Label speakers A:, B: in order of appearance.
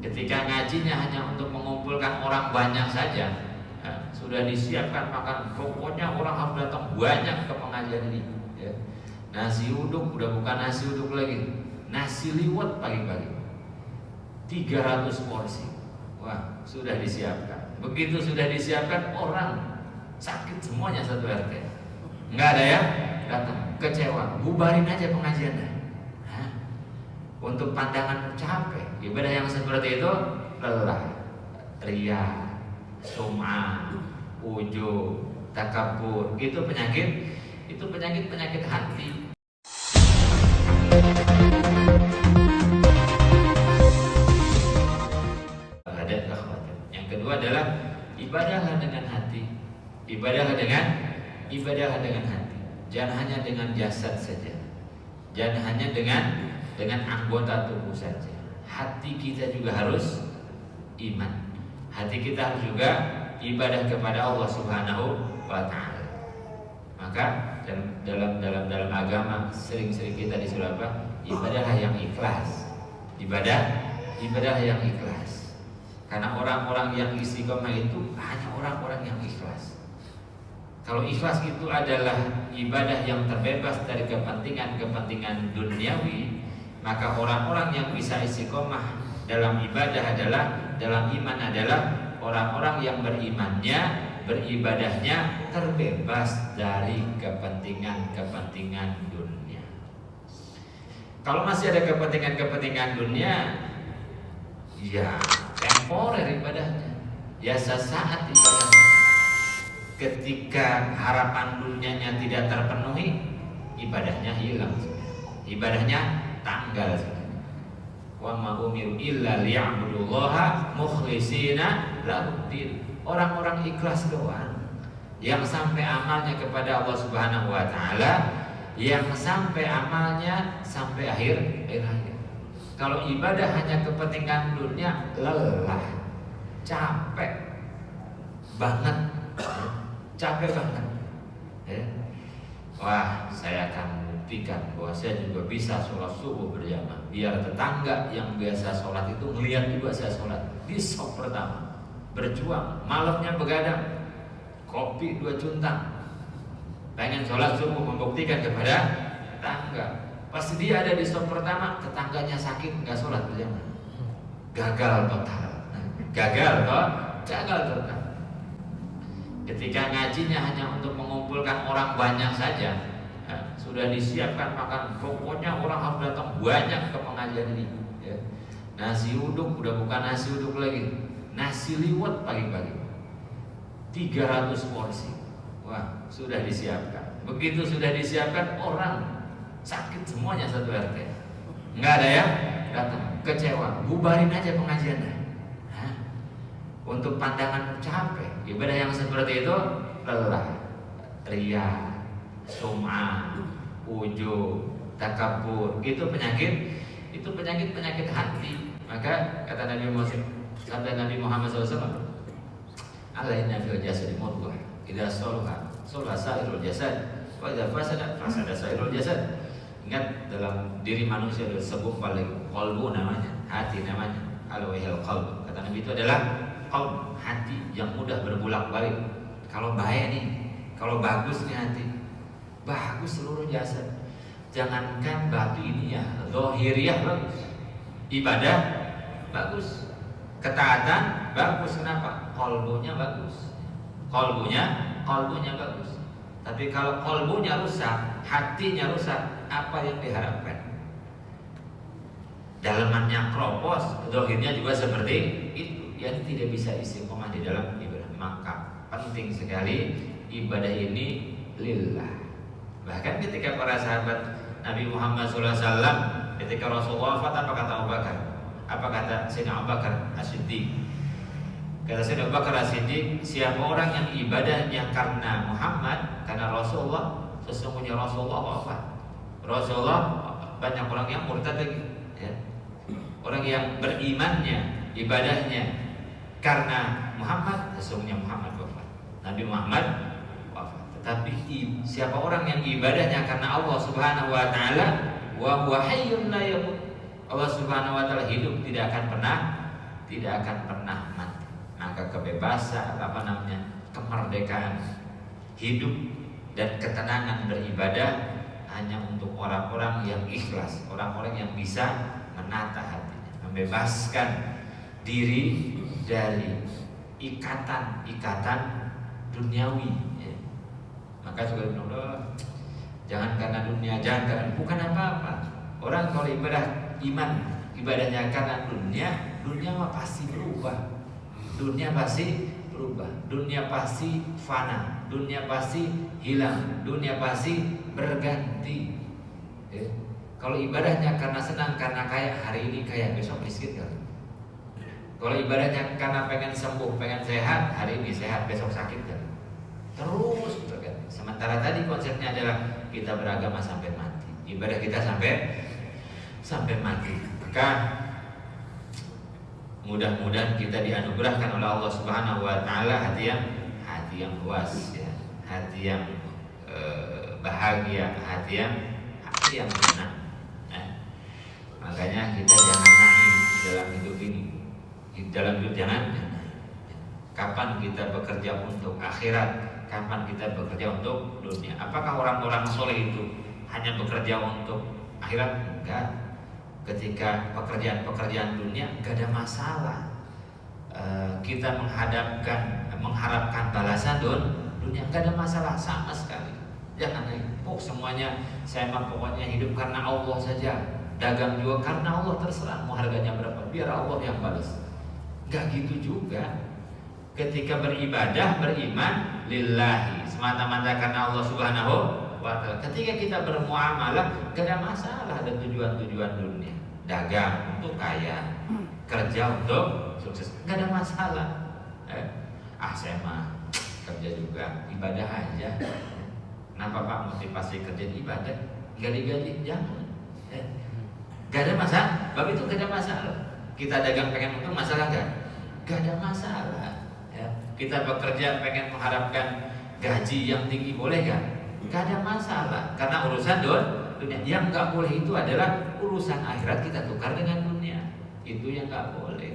A: Ketika ngajinya hanya untuk mengumpulkan orang banyak saja, sudah disiapkan makan, pokoknya orang harus datang banyak ke pengajian ini. Nasi uduk udah bukan nasi uduk lagi, nasi liwet pagi-pagi 300 porsi. Wah, sudah disiapkan. Begitu sudah disiapkan, orang sakit semuanya satu RT. Nggak ada ya datang, kecewa, bubarin aja pengajiannya. Untuk pandangan capek, ibadah yang seperti itu lelah, ria, sum'ah, ujub, takabur, itu penyakit hati. Ada kekhawatiran. Yang kedua adalah ibadahlah dengan hati. Ibadahlah dengan hati. Jangan hanya dengan jasad saja. Jangan hanya dengan anggota tubuh saja. Hati kita juga harus iman. Hati kita harus juga ibadah kepada Allah Subhanahu wa taala. Maka dalam agama sering-sering kita disuruh apa? Ibadahlah yang ikhlas. Ibadah yang ikhlas. Karena orang-orang yang istiqomah itu hanya orang-orang yang ikhlas. Kalau ikhlas itu adalah ibadah yang terbebas dari kepentingan duniawi, maka orang-orang yang bisa istiqomah dalam ibadah dalam iman adalah orang-orang yang beribadahnya terbebas dari kepentingan dunia. Kalau masih ada kepentingan dunia, ya temporer ibadahnya, ya sesaat ibadahnya. Ketika harapan dunianya tidak terpenuhi, ibadahnya hilang, ibadahnya tanggal. Wa ma umiru illa liya'budullaha mukhlishina lahuddin. Orang-orang ikhlas doang yang sampai amalnya kepada Allah Subhanahu wa taala, yang sampai amalnya sampai akhir hayat. Kalau ibadah hanya kepentingan dunia, lelah, capek banget. Wah, saya akan buktikan bahwa saya juga bisa sholat subuh berjamaah. Biar tetangga yang biasa sholat itu melihat juga saya sholat di sop pertama. Berjuang, malamnya begadang, kopi 2 cuntang, pengen sholat subuh, membuktikan kepada tetangga. Pasti dia ada di sop pertama, tetangganya sakit, nggak sholat berjamaah. Gagal total. Ketika ngajinya hanya untuk mengumpulkan orang banyak saja, sudah disiapkan makan, pokoknya orang harus datang banyak ke pengajian ini. Nasi uduk udah bukan nasi uduk lagi, nasi liwet pagi-pagi 300 porsi. Wah, sudah disiapkan. Begitu sudah disiapkan, orang sakit semuanya satu RT. Nggak ada ya datang, kecewa, bubarin aja pengajiannya. Untuk pandangan capek, ibadah yang seperti itu lelah, ria, sum'ah, ujub, takabur, itu penyakit hati. Maka kata Nabi Muhammad SAW, alaina fil jasadi mudghah, idza salaha salaha sairul jasad, wa idza fasada sairul jasad. Ingat, dalam diri manusia ada sebuah paling qalbu namanya, hati namanya, al-wahil qalb. Kata Nabi itu adalah qalb, hati yang mudah berbulak-balik. Kalau bahaya nih, kalau bagus nih hati, bagus seluruh jasad. Jangankan batu ini ya, zahiriyah bagus, ibadah bagus, ketaatan bagus. Kenapa? Qalbunya bagus. Qalbunya bagus. Tapi kalau qalbunya rusak, hatinya rusak, apa yang diharapkan? Dalamannya kropos, zahirnya juga seperti itu. Yang tidak bisa istiqomah di dalam ibadah. Maka penting sekali ibadah ini lillah. Bahkan ketika para sahabat Nabi Muhammad SAW, ketika Rasulullah wafat, apa kata Abu Bakar? Apa kata Sayyidina Abu Bakar As-Siddiq? Kata Sayyidina Abu Bakar As-Siddiq, siapa orang yang ibadahnya karena Muhammad, karena Rasulullah, sesungguhnya Rasulullah wafat. Rasulullah, banyak orang yang murtad lagi, ya. Orang yang berimannya, ibadahnya karena Muhammad, sesungguhnya Muhammad wafat. Nabi Muhammad wafat. Tetapi siapa orang yang ibadahnya karena Allah Subhanahu wa taala, wa huwa hayyun la yamut. Allah Subhanahu wa taala hidup, tidak akan pernah tidak akan pernah mati. Maka kebebasan, kemerdekaan hidup dan ketenangan beribadah hanya untuk orang-orang yang ikhlas, orang-orang yang bisa menata hatinya, membebaskan diri dari ikatan-ikatan duniawi. Ya. Maka juga jangan karena dunia, jangan karena, bukan apa-apa. Orang kalau ibadah iman, ibadahnya karena dunia mah pasti berubah. Dunia pasti berubah, dunia pasti fana, dunia pasti hilang, dunia pasti berganti. Ya. Kalau ibadahnya karena senang, karena kaya, hari ini kaya, besok miskin kan? Kalau ibadahnya karena pengen sembuh, pengen sehat, hari ini sehat, besok sakit kan? Terus berganti. Sementara tadi konsepnya adalah kita beragama sampai mati, ibadah kita sampai mati. Maka mudah-mudahan kita dianugerahkan oleh Allah Subhanahu wa taala hati yang luas, ya, hati yang bahagia, hati yang tenang. Makanya kita jangan naif dalam hidup ini. Dalam hidup jangan. Kapan kita bekerja untuk akhirat, kapan kita bekerja untuk dunia? Apakah orang-orang soleh itu hanya bekerja untuk akhirat? Enggak. Ketika pekerjaan dunia enggak ada masalah. Kita mengharapkan balasan dunia, enggak ada masalah sama sekali. Jangan semuanya saya mah pokoknya hidup karena Allah saja, dagang juga karena Allah, terserah mau harganya berapa, biar Allah yang balas. Enggak gitu juga. Ketika beribadah, beriman lillahi, semata-mata karena Allah Subhanahu wa taala. Ketika kita bermuamalah, enggak ada masalah, ada tujuan-tujuan dunia. Dagang untuk kaya, kerja untuk sukses, enggak ada masalah. Saya mah kerja juga, ibadah aja. Kenapa Pak motivasi kerja ibadah? Gaji-gaji jangan. Gak ada masalah. Bab itu gak ada masalah. Kita dagang pengen untung, masalah gak? Gak ada masalah. Ya. Kita bekerja pengen mengharapkan gaji yang tinggi, boleh gak? Gak ada masalah. Karena urusan dunia. Yang gak boleh itu adalah urusan akhirat kita tukar dengan dunia. Itu yang gak boleh.